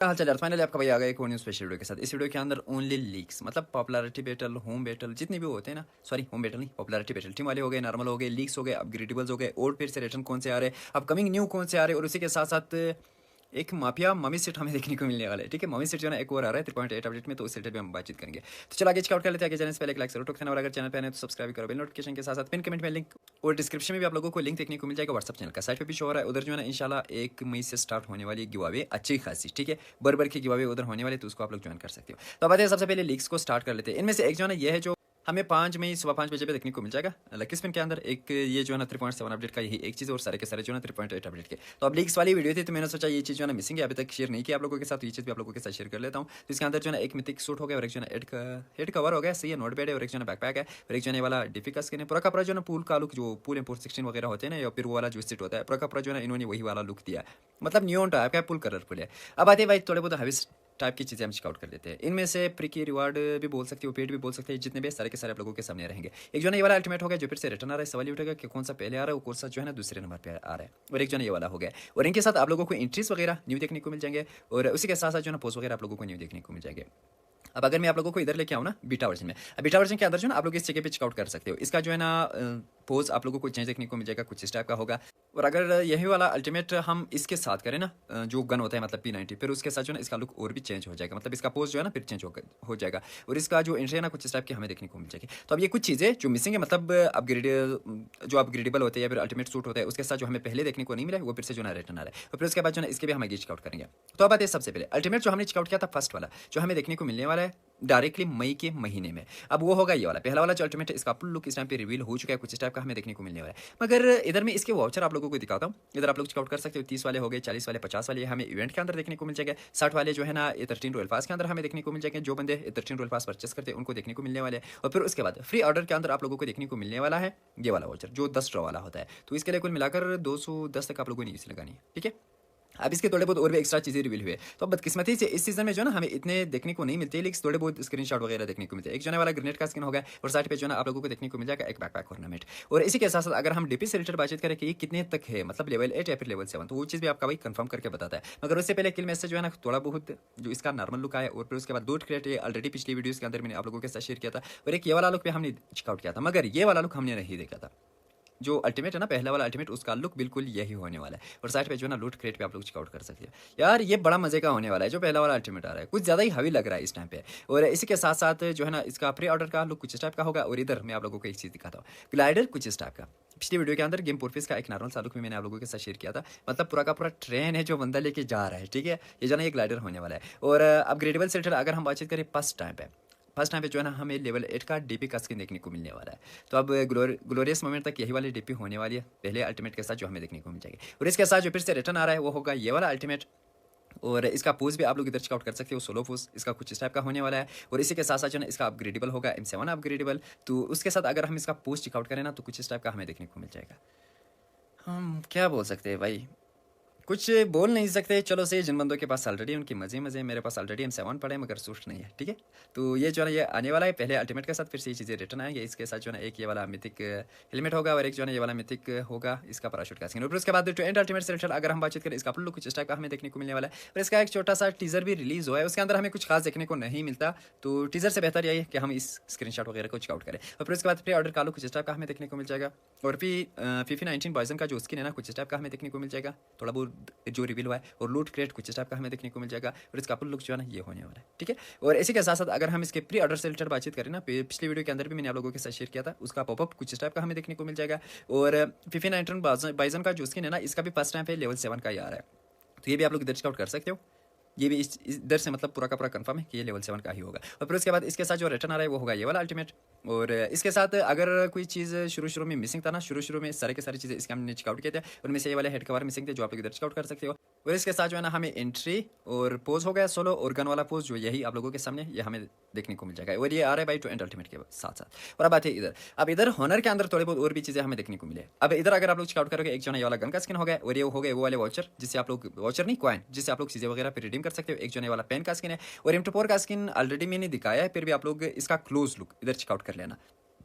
हाल चल यार, फाइनली आपका भाई आ गया एक और न्यूज़ स्पेशल वीडियो के साथ। इस वीडियो के अंदर ओनली लीक्स मतलब पॉपुलैरिटी बैटल, होम बैटल, जितने भी होते हैं ना, सॉरी होम बैटल नहीं, पॉपुलैरिटी बैटल, टीम वाले हो गए, नॉर्मल हो गए, लीक्स हो गए, अपग्रेडेबल्स हो गए, और फिर से रिटर्न कौन से आ रहे हैं, अपकमिंग न्यू कौन से आ रहे हैं, और उसी के साथ साथ एक माफिया मम्मी सेट हमें देखने को मिलने वाला है। ठीक है, मम्मी सेट जो है ना एक और आ रहा है 3.8 अपडेट में, तो उस सेट पे हम बातचीत करेंगे। तो चलो आगे चेकआउट कर लेते हैं। आगे चैनल से पहले एक लाइक जरूर ठोकना, और अगर चैनल पे आए तो सब्सक्राइब करो, बेल नोटिफिकेशन के साथ साथ पिन कमेंट में लिंक और डिस्क्रिप्शन में भी आप लोगों को लिंक देखने को मिल जाएगा व्हाट्सअप चैनल का। साइट पे भी शो हो रहा है, उधर जो है ना इंशाल्लाह 1 मई से स्टार्ट होने वाली गिव अवे अच्छी खासी। ठीक है, बर की गिव अवे उधर होने वाली, तो उसको आप लोग ज्वाइन कर सकते हो। तो अब आते हैं सबसे पहले लीक्स को स्टार्ट कर लेते हैं। इनमें से एक जो है ना ये है जो हमें 5 मई सुबह 5 बजे पे देखने को मिल जाएगा लकी स्पिन के अंदर। एक ये जो है ना 3.7 अपडेट का यही एक चीज़, और सारे के सारे जो है ना 3.8 अपडेट के। तो अब लीक्स वाली वीडियो थी, तो मैंने सोचा ये चीज़ जो है ना मिसिंग है, अभी तक शेयर नहीं किया आप लोगों के साथ, तो ये चीज़ भी आप लोगों के साथ शेयर कर लेता हूँ। तो इसके अंदर जो है ना एक मिथिक सूट हो गया, और एक जो है ना हेड कवर हो गया, सही है, नोट बैड है, और एक जो है बैकपैक है, और एक जो है वाला डिफी का स्किन है। पूरा कपड़ा जो है ना पूल का लुक, जो पूल इम्पोर्ट 16 वगैरह होते हैं ना, या फिर वो वाला जो स्टिट होता है, पूरा कपड़ा जो है ना इन्होंने वही वाला लुक दिया है, मतलब न्यून टाइप का, पुल कलरफुल है। अब आते हैं भाई थोड़े बहुत हैवी टाइप की चीज़ें हम चेकआउट कर लेते हैं। इनमें से प्री की रिवार्ड भी बोल सकते हो, पेड भी बोल सकते हैं, जितने भी सारे के सारे आप लोगों के सामने रहेंगे। एक जो है ये वाला अल्टीमेट हो गया, जो फिर से रिटर्न आ रहा है। सवाल ये उठेगा कि कौन सा पहले आ रहा है, और कौन सा जो है ना दूसरे नंबर पे आ रहा है। और एक जो है ये वाला हो गया, और इनके साथ आप लोगों को एंट्रीज वगैरह न्यू देखने को मिल जाएंगे, और उसी के साथ साथ जो है ना पोस्ट वगैरह आप लोगों को न्यू देखने को मिल जाएंगे। अब अगर मैं आप लोगों को इधर लेके आऊँ ना बीटा वर्जन में, अब बीटा वर्जन के अंदर जो है ना आप लोग इस जगह पे चेकआउट कर सकते हो। इसका जो है ना पोज आप लोगों को चेंज देखने को मिल जाएगा, कुछ इस टाइप का होगा। और अगर यही वाला अल्टीमेट हम इसके साथ करें ना, जो गन होता है मतलब P90, फिर उसके साथ जो है ना इसका लुक और भी चेंज हो जाएगा, मतलब इसका पोज जो है ना फिर चेंज हो जाएगा, और इसका जो एंट्री है ना कुछ इस टाइप की हमें देखने को मिल जाएगी। तो अब ये कुछ चीज़ें जो मिसिंग है, मतलब अपग्रेडेबल होते हैं या फिर अल्टीमेट सूट होता है, उसके साथ जो हमें पहले देखने को नहीं मिला, वो फिर से जो है रिटर्न आ रहा है। और फिर उसके बाद जो है इसके भी हम आगे चेकआउट करेंगे। तो अब आते हैं सबसे पहले अल्टीमेट जो हमने चेकआउट किया था, फर्स्ट वाला जो हमें देखने को मिलने वाला है डायरेक्टली मई के महीने में। अब वो होगा ये वाला पहला वाला जो अल्टीमेट है, इसका फुल लुक इस टाइम पे रिवील हो चुका है, कुछ इस टाइप का हमें देखने को मिलने वाला है। मगर इधर में इसके वाउचर आप लोगों को दिखाता हूँ, इधर आप लोग चेकआउट कर सकते हो। 30 वाले हो गए, 40 वाले, 50 वाले हमें इवेंट के अंदर देखने को मिल जाएगा। 60 वाले जो है ना ये 13 रॉयल पास के अंदर हमें देखने को मिल जाएंगे, जो बंदे 13 रॉयल पास परचेस करते हैं उनको देखने को मिलने वाले हैं। और फिर उसके बाद फ्री ऑर्डर के अंदर आप लोगों को देखने को मिलने वाला है ये वाला वाउचर, जो 10 ड्रॉ वाला होता है। तो इसके लिए कुल मिलाकर 210 तक आप लोगों ने इसे लगानी है। ठीक है, अब इसके थोड़े बहुत और भी एक्स्ट्रा चीज़ें रिवील हुए। तो बदकिस्मती से इस सीजन में जो ना हमें इतने देखने को नहीं मिलते, लेकिन थोड़े बहुत स्क्रीनशॉट वगैरह देखने को मिलते हैं। एक जो है वाला ग्रेनेड का स्किन हो गया, और साइड पे जो है आप लोगों को देखने को मिल जाएगा एक बैकपैक ऑर्नामेंट। और इसी के साथ साथ अगर हम डीपी से रिलेटेड बातचीत करें कि ये कितने तक है, मतलब लेवल 8 या फिर लेवल 7, तो वो चीज़ भी आपका भाई कंफर्म करके बताता है। मगर उससे पहले किल में से जो है ना थोड़ा बहुत जो इसका नॉर्मल लुक आया, और फिर उसके बाद लूट क्रेट, ये ऑलरेडी पिछली वीडियोस के अंदर मैंने आप लोगों के साथ शेयर किया था। और एक ये वाला लुक भी हमने चेकआउट किया था, मगर ये वाला लुक हमने नहीं देखा था। जो अल्टीमेट है ना पहला वाला अल्टीमेट, उसका लुक बिल्कुल यही होने वाला है। और साइड पे जो है ना लूट क्रेट पे आप लोग चेकआउट कर सकते हो। यार ये बड़ा मजे का होने वाला है, जो पहला वाला अल्टीमेट आ रहा है कुछ ज़्यादा ही हवी लग रहा है इस टाइम पे। और इसी के साथ साथ जो है ना इसका प्री ऑर्डर का लुक कुछ इस टाइप का होगा। और इधर मैं आप लोगों को एक चीज़ दिखाता हूँ, ग्लाइडर कुछ इस टाइप का। पिछली वीडियो के अंदर गेम पोर्फिस का एक नॉर्मल सा लुक भी मैंने आप लोगों के साथ शेयर किया था, मतलब पूरा का पूरा ट्रेन है जो बंदा लेके जा रहा है। ठीक है, ये जो ना ये ग्लाइडर होने वाला है। और अपग्रेडेबल सेल्टर अगर हम बातचीत करें फर्स्ट टाइम पे जो है ना हमें लेवल 8 का डीपी का स्किन देखने को मिलने वाला है। तो अब ग्लोरियस मोमेंट तक यही वाली डीपी होने वाली है पहले अल्टीमेट के साथ, जो हमें देखने को मिल जाएगी। और इसके साथ जो फिर से रिटर्न आ रहा है वो होगा ये वाला अल्टीमेट। और इसका पोज भी आप लोग इधर चेकआउट कर सकते हो, सोलो पोज इसका कुछ इस टाइप का होने वाला है। और इसी के साथ साथ जो है इसका अपग्रेडेबल होगा M7 अपग्रेडेबल। तो उसके साथ अगर हम इसका पोज चेकआउट करें ना, तो कुछ इस टाइप का हमें देखने को मिल जाएगा। हम क्या बोल सकते हैं भाई, कुछ बोल नहीं सकते। चलो सही, जिन बंदों के पास ऑलरेडी उनकी मजे मजे, मेरे पास ऑलरेडी M7 पड़े हैं मगर सूट नहीं है। ठीक है, तो ये जो है ये आने वाला है पहले अल्टीमेट के साथ, फिर से ये चीज़ें रिटर्न आएंगे। इसके साथ जो है एक ये वाला मिथिक हेलमेट होगा, और एक जो है ये वाला मिथिक होगा इसका पैराशूट का स्किन। और फिर उसके बाद जो एंड अल्टीमेट से रिलेटेड अगर हम बातचीत करें, इसका लुक कुछ इस टाइप का हमें देखने को मिलने वाला है। और इसका एक छोटा सा टीजर भी रिलीज हुआ है, उसके अंदर हमें कुछ खास देखने को नहीं मिलता। तो टीजर से बेहतर यही है कि हम इस स्क्रीनशॉट वगैरह को चेकआउट करें। और फिर उसके बाद प्री ऑर्डर का लुक कुछ इस टाइप का हमें देखने को मिल जाएगा। और फिर FIFA 19 पॉइजन का जो स्किन है ना कुछ इस टाइप का हमें देखने को मिल जाएगा, थोड़ा बहुत जो रिवील हुआ है। और लूट क्रेट कुछ इस टाइप का हमें देखने को मिल जाएगा। और इसका फुल लुक जो है ना ये होने वाला है। ठीक है, और इसी के साथ साथ अगर हम इसके प्री ऑर्डर से रिलेटेड बातचीत करें ना, पिछली वीडियो के अंदर भी मैंने आप लोगों के साथ शेयर किया था, उसका पॉपअप कुछ इस टाइप का हमें देखने को मिल जाएगा। और FIFA 19 बाइजन का जो स्किन है ना, इसका भी फर्स्ट टाइम पे लेवल 7 का ही आ रहा है। तो ये भी आप लोग इधर चेकआउट कर सकते हो। ये भी इधर से मतलब पूरा का पूरा कंफर्म है कि ये लेवल 7 का ही होगा। और फिर उसके बाद इसके साथ जो रिटर्न आ रहा है वो होगा ये वाला अल्टीमेट। और इसके साथ अगर कोई चीज़ शुरू में मिसिंग था ना, शुरू में सारे के सारी चीज़ें इसके हमने चेकआउट किए थे, उनमें से ये वाले हेड कवर मिसिंग थे, जो आप लोग इधर चेकआउट कर सकते हो। और इसके साथ जो है ना हमें एंट्री और पोज हो गया सोलो, और गन वाला पोज जो यही आप लोगों के सामने ये हमें देखने को मिल जाएगा। और ये आ रहा है बाई टू एंड अल्टीमेट के साथ साथ। और अब आते हैं इधर, अब इधर हॉनर के अंदर थोड़ी बहुत और भी चीज़ें हमें देखने को मिले। अब इधर अगर आप लोग चेकआउट करोगे, एक जो है ये वाला गन का स्किन हो गया, और ये हो गए वो वाले वाउचर जिससे आप लोग, वाउचर नहीं कॉइन, जिससे आप लोग चीज़ें वगैरह पे रिडीम कर सकते हो। एक जो है वाला पेन का स्किन है, और M24 का स्किन ऑलरेडी मैंने दिखाया है, फिर भी आप लोग इसका क्लोज लुक इधर चेकआउट कर लेना।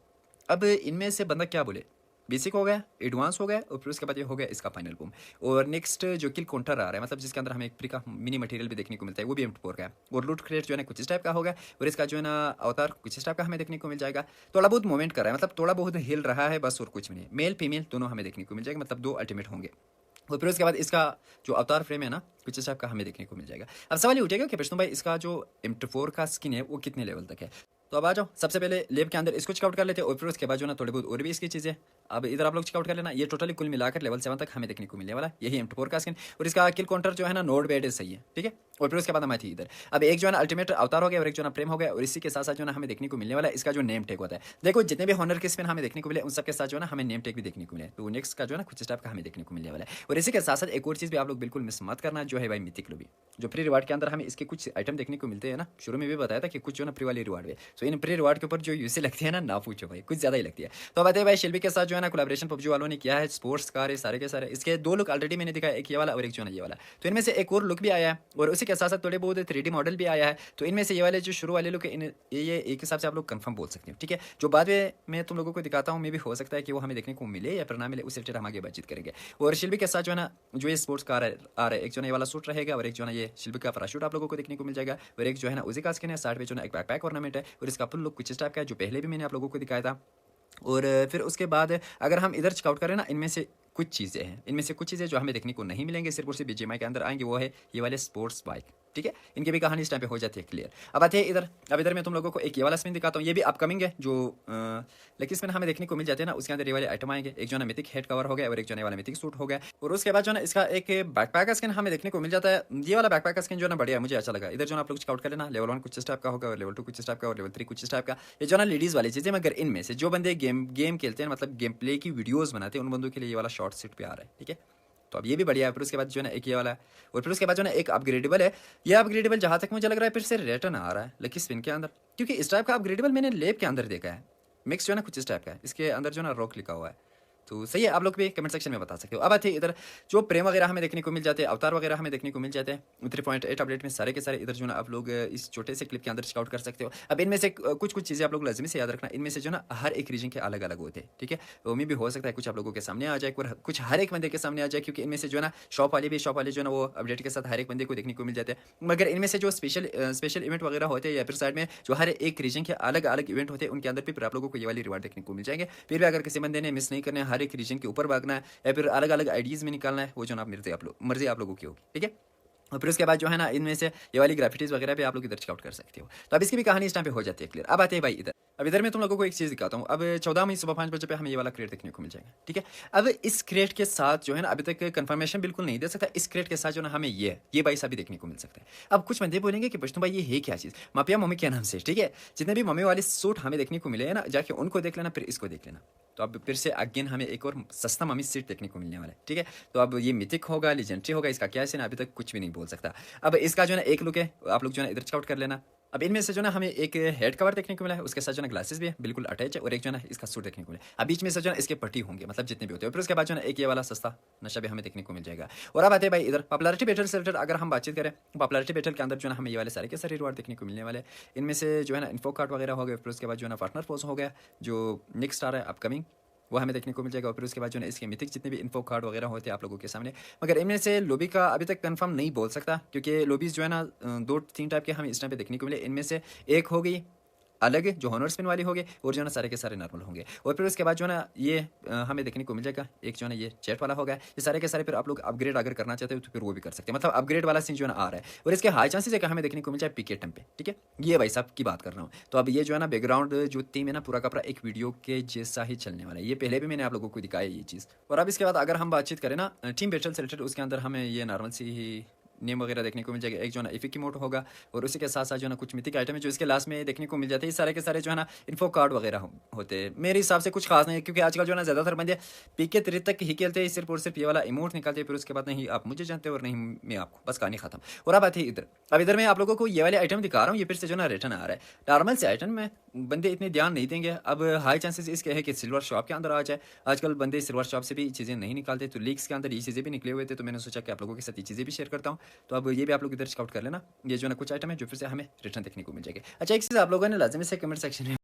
अब इनमें से बंदा क्या बोले, बेसिक हो गया, एडवांस हो गया और फिर उसके बाद ये हो गया इसका फाइनल बूम। और नेक्स्ट जो किल काउंटर आ रहा है, मतलब जिसके अंदर हमें एक फ्री का मिनी मटेरियल भी देखने को मिलता है, वो भी M24 का है। और लूट क्रेट जो है ना कुछ इस टाइप का होगा और इसका जो है ना अवतार कुछ इस टाइप का हमें देखने को मिल जाएगा। थोड़ा बहुत मूवमेंट कर रहा है, मतलब थोड़ा बहुत हिल रहा है बस, और कुछ भी नहीं। मेल फीमेल दोनों हमें देखने को मिल जाएगा, मतलब 2 अल्टीमेट होंगे। और फिर उसके बाद इसका जो अवतार फ्रेम है ना कुछ इस टाइप का हमें देखने को मिल जाएगा। अब सवाल ये उठेगा कि प्रश्न भाई इसका जो M24 का स्किन है वो कितने लेवल तक है। तो अब आ जाओ, सबसे पहले लेब के अंदर इसको चेकआउट कर लेते हैं और फिर उसके बाद जो ना थोड़ी बहुत और भी इसकी चीज़ें। अब इधर आप लोग चेकआउट कर लेना, ये टोटली कुल मिलाकर लेवल 7 तक हमें देखने को मिलने वाला यही M24 का स्किन। और इसका किल काउंटर जो है ना नोट बेड सही है, ठीक है। और फिर उसके बाद हमारी थी इधर अब एक जो है ना अल्टीमेट अवतार हो गया और एक जो है ना प्रेम हो गया। और इसी के साथ साथ जो है ना हमें देखने को मिलने वाला है इसका जो नेम टैग होता है। देखो जितने भी हॉनर के स्पिन हमें देखने को मिले उन सबके साथ जो है ना हमें नेम टैग भी देखने को मिले। तो नेक्स्ट का जो है ना कुछ स्टेप का हमें देखने को मिलने वाला है। और इसी के साथ साथ एक और चीज़ भी आप लोग बिल्कुल मिस मत करना, जो है भाई मिथिक लॉबी। जो फ्री रिवार्ड के अंदर हमें इसके कुछ आइटम देखने को मिलते हैं ना, शुरू में भी बताया था कि कुछ जो ना फ्री वाली रिवार्ड है। सो इन फ्री रिवार्ड के ऊपर जो यूसी लगती है ना पूछो भाई, कुछ ज़्यादा ही लगती है। तो बताइए भाई शिल्पी के साथ जो है ना कोलैबोरेशन पबजी वालों ने किया है, स्पोर्ट्स कार है सारे के सारे। इसके 2 लुक ऑलरेडी मैंने दिखाया, एक ये वाला और एक जो है ये वाला। तो इनमें से एक और लुक भी आया है और उसी के साथ साथ थोड़े बहुत 3D मॉडल भी आया है। तो इनमें से ये वाले जो शुरू वाले लुक है ये एक हिसाब से आप लोग कंफर्म बोल सकते हो, ठीक है। जो बाद में मैं तुम लोगों को दिखाता हूँ, मे भी हो सकता है कि वो हमें देखने को मिले या फिर ना मिले, उस रिलेटेड हम आगे बातचीत करेंगे। और शिल्पी के साथ जो है ना जो ये स्पोर्ट्स कार आ रहा है, एक जो है ये वाला सूट रहेगा और एक जो है ये शिल्पी का पैराशूट आप लोगों को देखने को मिल जाएगा। और एक जो है ना उसी का स्किन है, साइड पे जो है एक बैकपैक ऑर्नामेंट है और इसका फुल लुक कुछ इस टाइप का है, जो पहले भी मैंने आप लोगों को दिखाया था। और फिर उसके बाद अगर हम इधर चेकआउट करें ना, इनमें से कुछ चीज़ें हैं, इनमें से कुछ चीज़ें जो हमें देखने को नहीं मिलेंगे, सिर्फ और सिर्फ BGMI के अंदर आएंगे, वो है ये वाले स्पोर्ट्स बाइक, ठीक है। इनकी भी कहानी इस टाइम पे हो जाती है क्लियर। अब आते हैं इधर, अब इधर मैं तुम लोगों को एक ये वाला स्पिन दिखाता हूँ, ये भी अपकमिंग है। जो लेकिन स्पिन हमें देखने को मिल जाते हैं ना, उसके अंदर ये वाले आइटम आएंगे। एक जो है मिथिक हेड कवर हो गया और एक जो है वाला मिथिक सूट हो गया। और उसके बाद जो है इसका एक बैकपैक का स्किन हमें देखने को मिल जाता है। ये वाला बैकपैक का स्किन जो है ना बढ़िया, मुझे अच्छा लगा। इधर जो आप लोग चेकआउट कर लेना, लेवल 1 कुछ इस टाइप का होगा और लेवल 2 कुछ इस टाइप का और लेवल 3 कुछ इस टाइप का। ये जो ना लेडीज़ वाली चीज़ें, मगर इनमें से जो बंदे गेम खेलते हैं, मतलब गेम प्ले की वीडियोज़ बनाते हैं, उन बंदों के लिए ये वाला शॉर्ट सेट पे आ रहा है, ठीक है। तो अब ये भी बढ़िया है। फिर उसके बाद जो है ना एक ये वाला है और फिर उसके बाद जो है एक अपग्रेडेबल है। ये अपग्रेडेबल जहाँ तक मुझे लग रहा है फिर से रिटर्न आ रहा है लकी स्पिन के अंदर, क्योंकि इस टाइप का अपग्रेडेबल मैंने लेब के अंदर देखा है। मिक्स जो है ना कुछ इस टाइप का है, इसके अंदर जो है ना रॉक लिखा हुआ है। तो सही है, आप लोग भी कमेंट सेक्शन में बता सकते हो। अब आते हैं इधर, जो प्रेम वगैरह हमें देखने को मिल जाते हैं, अवतार वगैरह हमें देखने को मिल जाते हैं 3.8 अपडेट में सारे के सारे। इधर जो ना आप लोग इस छोटे से क्लिप के अंदर चेकआउट कर सकते हो। अब इनमें से कुछ कुछ चीज़ें आप लोग लाजमी से याद रखना, इनमें से जो ना हर एक रीजन के अलग अलग होते हैं, ठीक है। तो उम्मीद भी हो सकता है कुछ आप लोगों के सामने आ जाए और कुछ हर एक बंदे के सामने आ जाए, क्योंकि इनमें से जो है ना शॉप वाले जो है ना वो अपडेट के साथ हर एक बंदे को देखने को मिल जाते हैं। मगर इनमें से जो स्पेशल इवेंट वगैरह होते हैं या फिर साइड में जो हर एक रीजन के अलग अलग इवेंट होते हैं, उनके अंदर भी फिर आप लोगों को ये वाली रिवार्ड देखने को मिल जाएंगे। फिर भी अगर किसी बंदे ने मिस नहीं करना है, हर एक रीजन के ऊपर भागना है या फिर अलग अलग आइडियाज़ में निकालना है, वो जो ना मर्जी आप लोगों की होगी, ठीक है। और फिर उसके बाद जो है ना इनमें से ये वाली ग्राफिटीज वगैरह भी आप लोग इधर चेकआउट कर सकते हो। तो अब इसकी भी कहानी इस टाइम पे हो जाती है क्लियर। अब आते हैं भाई इधर, अब इधर मैं तुम लोगों को एक चीज़ दिखाता हूँ। अब 14 मई सुबह 5 बजे पे हमें ये वाला क्रेट देखने को मिल जाएगा, ठीक है। अब इस क्रेट के साथ जो है ना अभी तक कंफर्मेशन बिल्कुल नहीं दे सकता, इस क्रेट के साथ जो ना हमें ये भाई साहब भी देखने को मिल सकता है। अब कुछ बंदे बोलेंगे कि पुष्टू भाई ये है क्या चीज़, माफिया मम्मी के नाम से, ठीक है। जितने भी मम्मी वाले सूट हमें देखने को मिले हैं ना, जाके उनको देख लेना, फिर इसको देख लेना। तो अब फिर से अगेन हमें एक और सस्ता मम्मी सीट देखने को मिलने वाला है, ठीक है। तो अब ये मिथिक होगा, लेजेंडरी होगा, इसका क्या है ना अभी तक कुछ भी नहीं बोल सकता। अब इसका जो है ना एक लुक है, आप लोग जो है इधर चेकआउट कर लेना। अब इनमें से जो ना हमें एक हेड कवर देखने को मिला है, उसके साथ जो ना ग्लासेस भी है बिल्कुल अटैच है, और एक जो ना इसका सूट देखने को मिला है। अब बीच में से जो ना इसके पट्टी होंगे, मतलब जितने भी होते हैं। फिर उसके बाद जो ना एक ये वाला सस्ता नशा भी हमें देखने को मिल जाएगा। और अब आते हैं भाई इधर पॉपुलैरिटी बैटल से रिलेटेड अगर हम बातचीत करें, पॉपुलैरिटी बैटल के अंदर जो ना हमें ये वाले सारे के सारे रिवार्ड देखने को मिलने वाले। इनमें से जो है ना इन्फो कार्ड वगैरह हो गए, फिर उसके बाद जो है ना पार्टनर पोज हो गया, जो नेक्स्ट आ रहा है अपकमिंग, वो हमें देखने को मिल जाएगा। और फिर उसके बाद जो है इसके मिथिक जितने भी इन्फो कार्ड वगैरह होते हैं आप लोगों के सामने। मगर इनमें से लॉबी का अभी तक कंफर्म नहीं बोल सकता, क्योंकि लॉबीज जो है ना 2-3 टाइप के हमें इस टाइम पे देखने को मिले। इनमें से एक हो गई अलग जो हॉनर स्पिन वाली होगी, और जो है ना सारे के सारे नॉर्मल होंगे। और फिर उसके बाद जो है ना ये हमें देखने को मिल जाएगा एक जो है ना ये चैट वाला होगा। ये सारे के सारे फिर आप लोग अपग्रेड अगर करना चाहते हो तो फिर वो भी कर सकते हैं, मतलब अपग्रेड वाला सीन जो है ना आ रहा है। और इसके हाई चांसेस है कि हमें देखने को मिल जाए पीके टम पे, ठीक है। ये भाई साहब की बात कर रहा हूँ। तो अब ये जो है ना बैकग्राउंड जो थीम है ना पूरा का पूरा एक वीडियो के जैसा ही चलने वाला है। ये पहले भी मैंने आप लोगों को दिखाया ये चीज़। और अब इसके बाद अगर हम बातचीत करें ना टीम बैटल से रिलेटेड, उसके अंदर हमें ये नॉर्मल सी ही नेम वगैरह देखने को मिल जाएगा। एक जो है ना इफिक की मोड होगा, और उसी के साथ साथ जो है ना कुछ मिथिक आइटम है जो इसके लास्ट में देखने को मिल जाते हैं। सारे के सारे जो है ना इन्फो कार्ड वगैरह होते हैं। मेरे हिसाब से कुछ खास नहीं है, क्योंकि आजकल जो है ना ज़्यादातर बंदे पीके 3 तक ही खेलते हैं, सिर्फ और सिर्फ ये वाला इमोट निकालते हैं, फिर उसके बाद नहीं आप मुझे जानते हो और नहीं मैं आपको, बस कहानी खत्म। और अब आते हैं इधर, अब इधर मैं आप लोगों को ये वाले आइटम दिखा रहा हूँ, ये फिर से जो ना रिटर्न आ रहा है। नॉर्मल से आइटम में बंदे इतने ध्यान नहीं देंगे। अब हाई चांसेस इसके है कि सिल्वर शॉप के अंदर आ जाए। आजकल बंदे सिल्वर शॉप से भी चीज़ें नहीं निकालते, तो लीक्स के अंदर ये चीज़ें भी निकले हुए थे, तो मैंने सोचा कि आप लोगों के साथ ये चीज़ें भी शेयर करता हूँ। तो अब ये भी आप लोग इधर चेकआउट कर लेना। ये जो ना कुछ आइटम है जो फिर से हमें रिटर्न देखने को मिल जाएगी। अच्छा, एक चीज़ आप लोगों ने लाजमी से कमेंट सेक्शन में